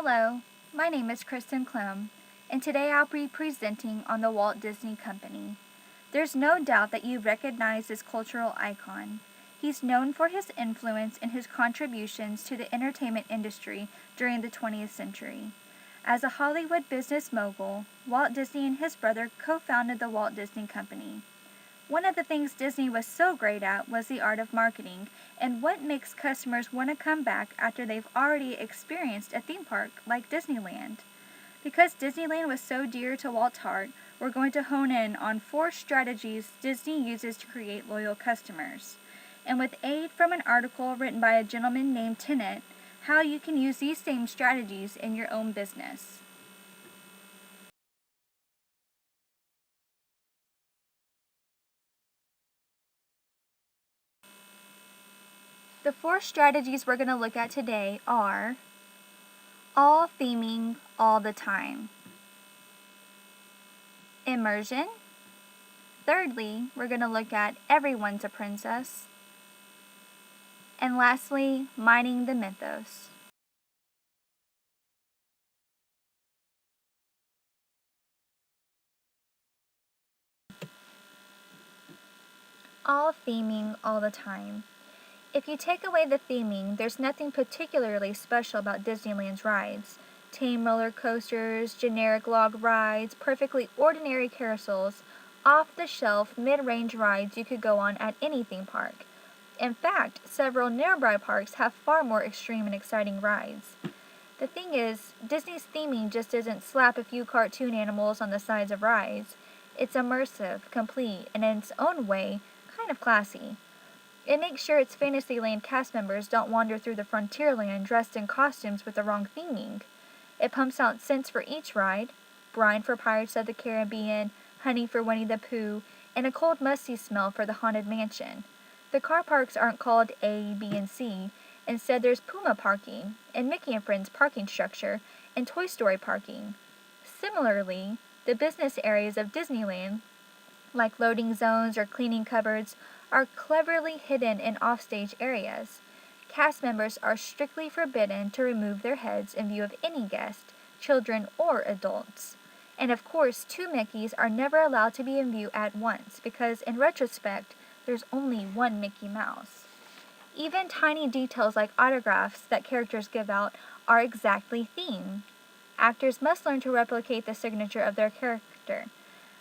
Hello, my name is Kristen Clem, and today I'll be presenting on the Walt Disney Company. There's no doubt that you recognize this cultural icon. He's known for his influence and his contributions to the entertainment industry during the 20th century. As a Hollywood business mogul, Walt Disney and his brother co-founded the Walt Disney Company. One of the things Disney was so great at was the art of marketing and what makes customers want to come back after they've already experienced a theme park like Disneyland. Because Disneyland was so dear to Walt's heart, we're going to hone in on 4 strategies Disney uses to create loyal customers. And with aid from an article written by a gentleman named Tennant, how you can use these same strategies in your own business. The 4 strategies we're going to look at today are all theming all the time, immersion. Thirdly, we're going to look at everyone's a princess. And lastly, mining the mythos. All theming all the time. If you take away the theming, there's nothing particularly special about Disneyland's rides. Tame roller coasters, generic log rides, perfectly ordinary carousels, off-the-shelf, mid-range rides you could go on at any theme park. In fact, several nearby parks have far more extreme and exciting rides. The thing is, Disney's theming just isn't slap a few cartoon animals on the sides of rides. It's immersive, complete, and in its own way, kind of classy. It makes sure its Fantasyland cast members don't wander through the Frontierland dressed in costumes with the wrong theming. It pumps out scents for each ride, brine for Pirates of the Caribbean, honey for Winnie the Pooh, and a cold musty smell for the Haunted Mansion. The car parks aren't called A, B, and C. Instead, there's Puma parking, and Mickey and Friends parking structure, and Toy Story parking. Similarly, the business areas of Disneyland, like loading zones or cleaning cupboards, are cleverly hidden in offstage areas. Cast members are strictly forbidden to remove their heads in view of any guest, children or adults. And of course, 2 Mickeys are never allowed to be in view at once because, in retrospect, there's only one Mickey Mouse. Even tiny details like autographs that characters give out are exactly themed. Actors must learn to replicate the signature of their character.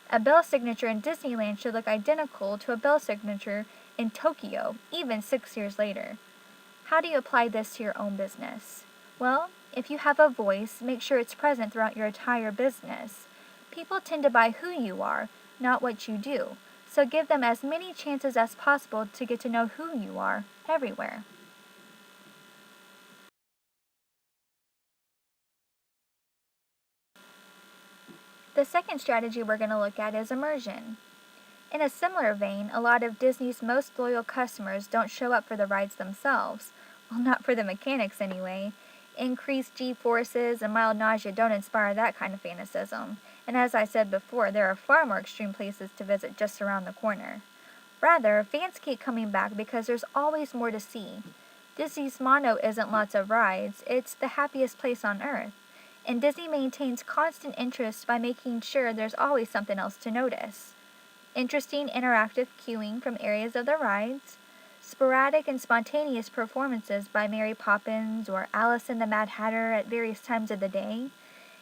A bell signature in Disneyland should look identical to a bell signature in Tokyo, even 6 years later. How do you apply this to your own business? Well, if you have a voice, make sure it's present throughout your entire business. People tend to buy who you are, not what you do, so give them as many chances as possible to get to know who you are everywhere. The second strategy we're going to look at is immersion. In a similar vein, a lot of Disney's most loyal customers don't show up for the rides themselves. Well, not for the mechanics anyway. Increased G-forces and mild nausea don't inspire that kind of fanaticism. And as I said before, there are far more extreme places to visit just around the corner. Rather, fans keep coming back because there's always more to see. Disney's motto isn't lots of rides, it's the happiest place on earth. And Disney maintains constant interest by making sure there's always something else to notice. Interesting interactive cueing from areas of the rides, sporadic and spontaneous performances by Mary Poppins or Alice and the Mad Hatter at various times of the day,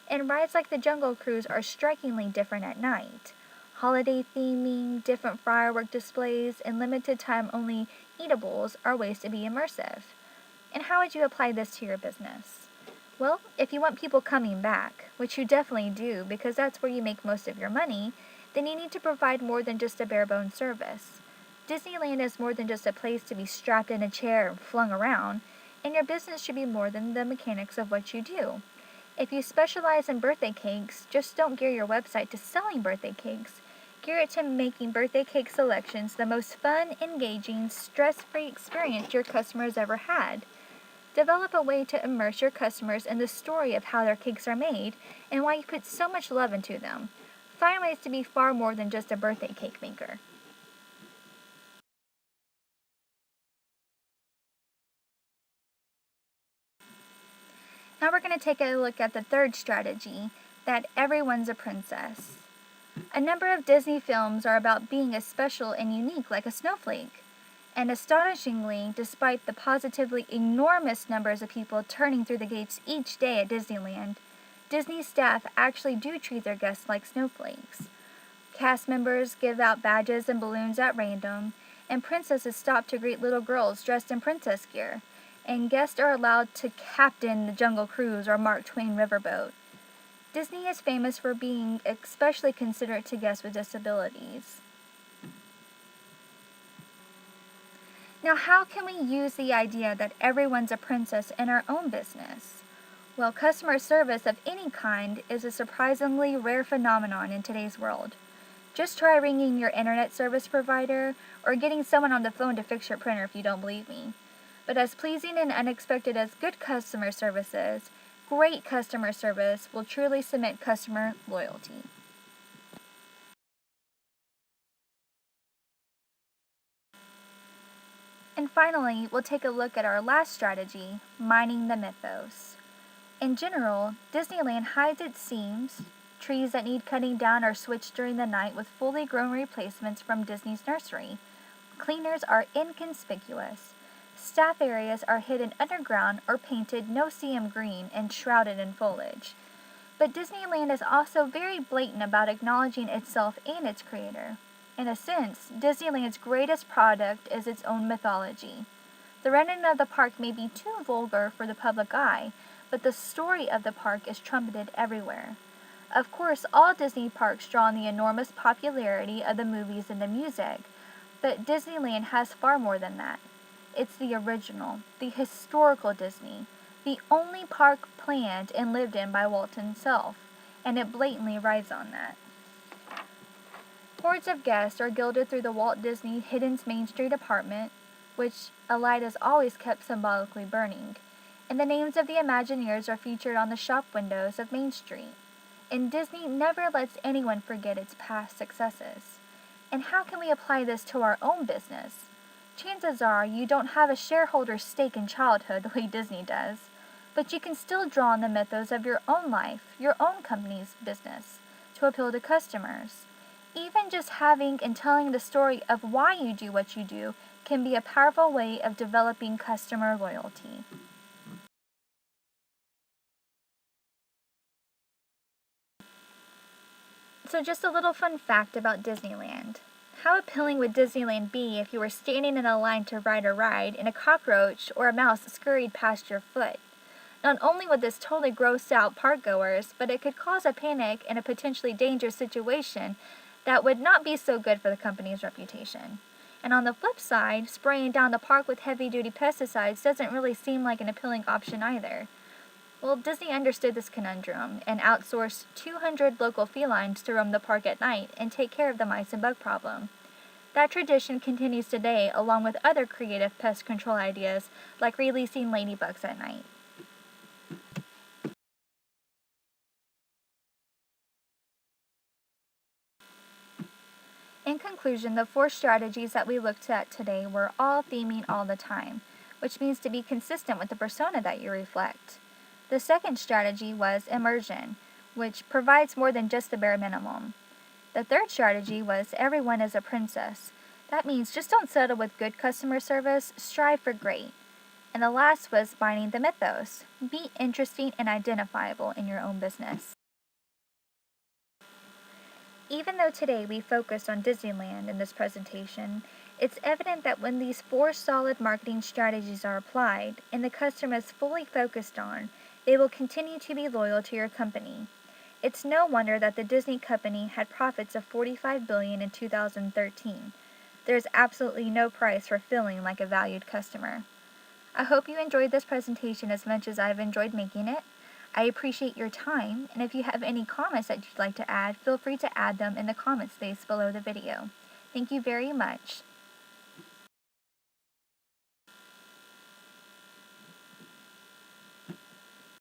and rides like the Jungle Cruise are strikingly different at night. Holiday theming, different firework displays, and limited time only eatables are ways to be immersive. And how would you apply this to your business? Well, if you want people coming back, which you definitely do because that's where you make most of your money, then you need to provide more than just a bare-bones service. Disneyland is more than just a place to be strapped in a chair and flung around, and your business should be more than the mechanics of what you do. If you specialize in birthday cakes, just don't gear your website to selling birthday cakes. Gear it to making birthday cake selections the most fun, engaging, stress-free experience your customers ever had. Develop a way to immerse your customers in the story of how their cakes are made and why you put so much love into them. Find ways to be far more than just a birthday cake maker. Now we're going to take a look at the third strategy, that everyone's a princess. A number of Disney films are about being as special and unique like a snowflake. And astonishingly, despite the positively enormous numbers of people turning through the gates each day at Disneyland, Disney staff actually do treat their guests like snowflakes. Cast members give out badges and balloons at random, and princesses stop to greet little girls dressed in princess gear, and guests are allowed to captain the Jungle Cruise or Mark Twain riverboat. Disney is famous for being especially considerate to guests with disabilities. Now, how can we use the idea that everyone's a princess in our own business? Well, customer service of any kind is a surprisingly rare phenomenon in today's world. Just try ringing your internet service provider or getting someone on the phone to fix your printer if you don't believe me. But as pleasing and unexpected as good customer service is, great customer service will truly cement customer loyalty. And finally, we'll take a look at our last strategy, mining the mythos. In general, Disneyland hides its seams. Trees that need cutting down are switched during the night with fully grown replacements from Disney's nursery. Cleaners are inconspicuous. Staff areas are hidden underground or painted no-see-um green and shrouded in foliage. But Disneyland is also very blatant about acknowledging itself and its creator. In a sense, Disneyland's greatest product is its own mythology. The rendering of the park may be too vulgar for the public eye, but the story of the park is trumpeted everywhere. Of course, all Disney parks draw on the enormous popularity of the movies and the music, but Disneyland has far more than that. It's the original, the historical Disney, the only park planned and lived in by Walt himself, and it blatantly rides on that. Hordes of guests are gilded through the Walt Disney Hidden's Main Street apartment, which a light is always kept symbolically burning, and the names of the Imagineers are featured on the shop windows of Main Street. And Disney never lets anyone forget its past successes. And how can we apply this to our own business? Chances are you don't have a shareholder's stake in childhood the way Disney does, but you can still draw on the mythos of your own life, your own company's business, to appeal to customers. Even just having and telling the story of why you do what you do can be a powerful way of developing customer loyalty. So just a little fun fact about Disneyland. How appealing would Disneyland be if you were standing in a line to ride a ride and a cockroach or a mouse scurried past your foot? Not only would this totally gross out parkgoers, but it could cause a panic and a potentially dangerous situation that would not be so good for the company's reputation. And on the flip side, spraying down the park with heavy-duty pesticides doesn't really seem like an appealing option either. Well, Disney understood this conundrum and outsourced 200 local felines to roam the park at night and take care of the mice and bug problem. That tradition continues today along with other creative pest control ideas like releasing ladybugs at night. In conclusion, the 4 strategies that we looked at today were all theming all the time, which means to be consistent with the persona that you reflect. The second strategy was immersion, which provides more than just the bare minimum. The third strategy was everyone is a princess. That means just don't settle with good customer service, strive for great. And the last was mining the mythos. Be interesting and identifiable in your own business. Even though today we focused on Disneyland in this presentation, it's evident that when these 4 solid marketing strategies are applied and the customer is fully focused on, they will continue to be loyal to your company. It's no wonder that the Disney company had profits of $45 billion in 2013. There's absolutely no price for feeling like a valued customer. I hope you enjoyed this presentation as much as I've enjoyed making it. I appreciate your time, and if you have any comments that you'd like to add, feel free to add them in the comment space below the video. Thank you very much.